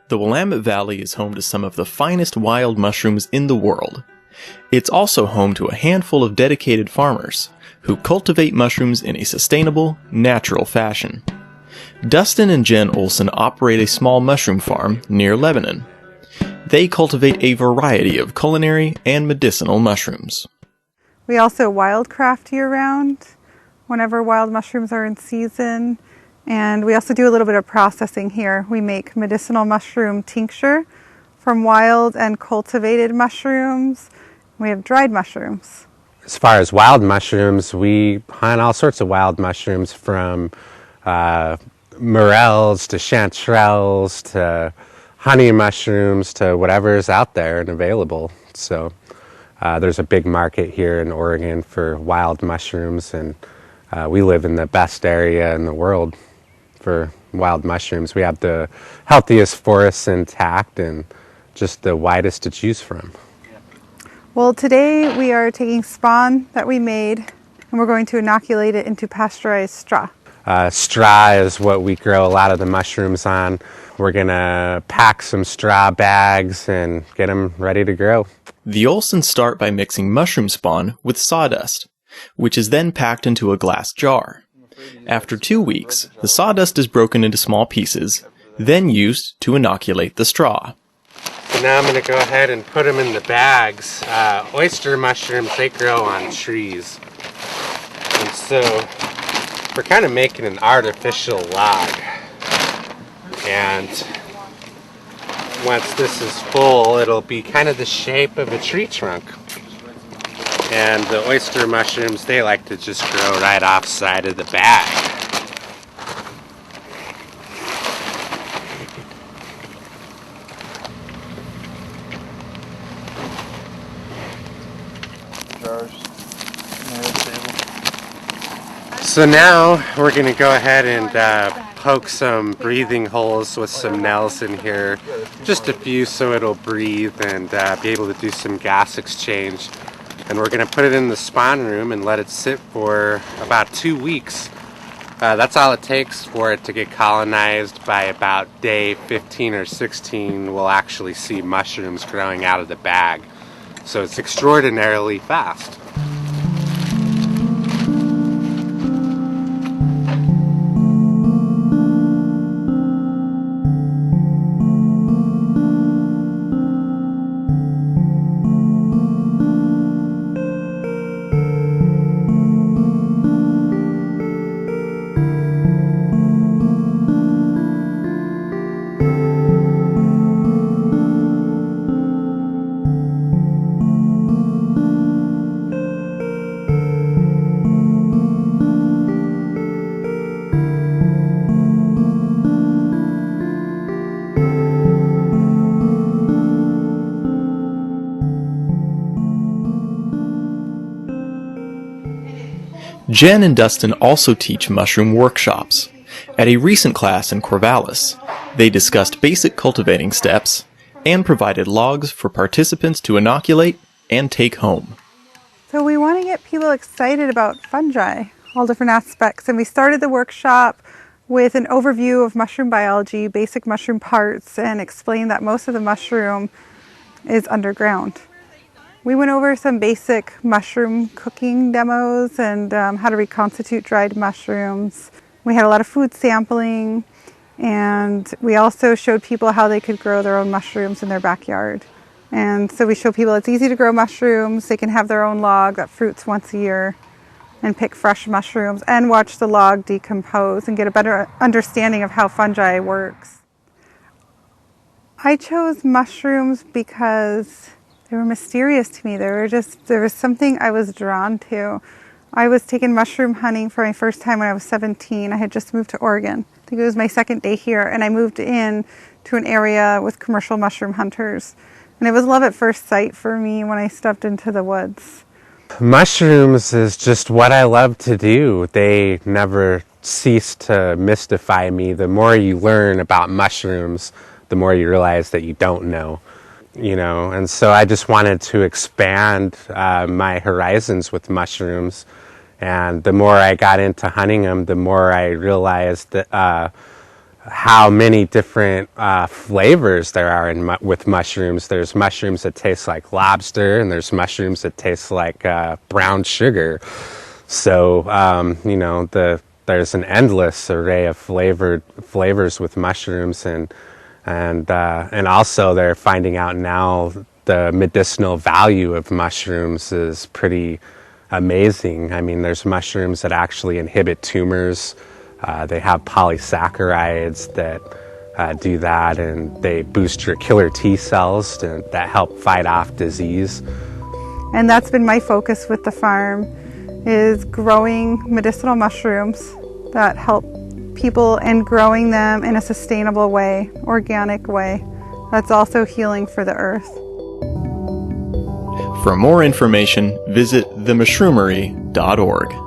The Willamette Valley is home to some of the finest wild mushrooms in the world. It's also home to a handful of dedicated farmers who cultivate mushrooms in a sustainable, natural fashion. Dustin and Jen Olsen operate a small mushroom farm near Lebanon. They cultivate a variety of culinary and medicinal mushrooms. We also wildcraft year-round whenever wild mushrooms are in season. And we also do a little bit of processing here. We make medicinal mushroom tincture from wild and cultivated mushrooms. We have dried mushrooms. As far as wild mushrooms, we hunt all sorts of wild mushrooms from morels to chanterelles to honey mushrooms to whatever's out there and available. So there's a big market here in Oregon for wild mushrooms, and we live in the best area in the world for wild mushrooms. We have the healthiest forests intact and just the widest to choose from. Well, today we are taking spawn that we made and we're going to inoculate it into pasturized straw. Straw is what we grow a lot of the mushrooms on. We're going to pack some straw bags and get them ready to grow. The Olsens start by mixing mushroom spawn with sawdust, which is then packed into a glass jar. After 2 weeks, the sawdust is broken into small pieces, then used to inoculate the straw. So now I'm going to go ahead and put them in the bags. Oyster mushrooms, they grow on trees. And so we're kind of making an artificial log. And once this is full, it'll be kind of the shape of a tree trunk. And the oyster mushrooms, they like to just grow right off side of the bag. So now we're going to go ahead and poke some breathing holes with some nails in here, just a few so it'll breathe and be able to do some gas exchange. And we're going to put it in the spawn room and let it sit for about 2 weeks. That's all it takes for it to get colonized. By about day 15 or 16, we'll actually see mushrooms growing out of the bag. So it's extraordinarily fast. Jen and Dustin also teach mushroom workshops. At a recent class in Corvallis, they discussed basic cultivating steps and provided logs for participants to inoculate and take home. So we want to get people excited about fungi, all different aspects. And we started the workshop with an overview of mushroom biology, basic mushroom parts, and explained that most of the mushroom is underground. We went over some basic mushroom cooking demos and how to reconstitute dried mushrooms. We had a lot of food sampling, and we also showed people how they could grow their own mushrooms in their backyard. And so we show people it's easy to grow mushrooms. They can have their own log that fruits once a year and pick fresh mushrooms and watch the log decompose and get a better understanding of how fungi works. I chose mushrooms because they were mysterious to me. There was something I was drawn to. I was taking mushroom hunting for my first time when I was 17. I had just moved to Oregon. I think it was my second day here, and I moved in to an area with commercial mushroom hunters. And it was love at first sight for me when I stepped into the woods. Mushrooms is just what I love to do. They never cease to mystify me. The more you learn about mushrooms, the more you realize that you don't know. And so I just wanted to expand my horizons with mushrooms. And the more I got into hunting them, the more I realized that how many different flavors there are with mushrooms. There's mushrooms that taste like lobster, and there's mushrooms that taste like brown sugar. So there's an endless array of flavors with mushrooms, and also they're finding out now the medicinal value of mushrooms is pretty amazing. I mean, there's mushrooms that actually inhibit tumors. They have polysaccharides that do that, and they boost your killer T cells that help fight off disease. And that's been my focus with the farm, is growing medicinal mushrooms that help people, and growing them in a sustainable way, organic way, that's also healing for the earth. For more information, visit themushroomery.org.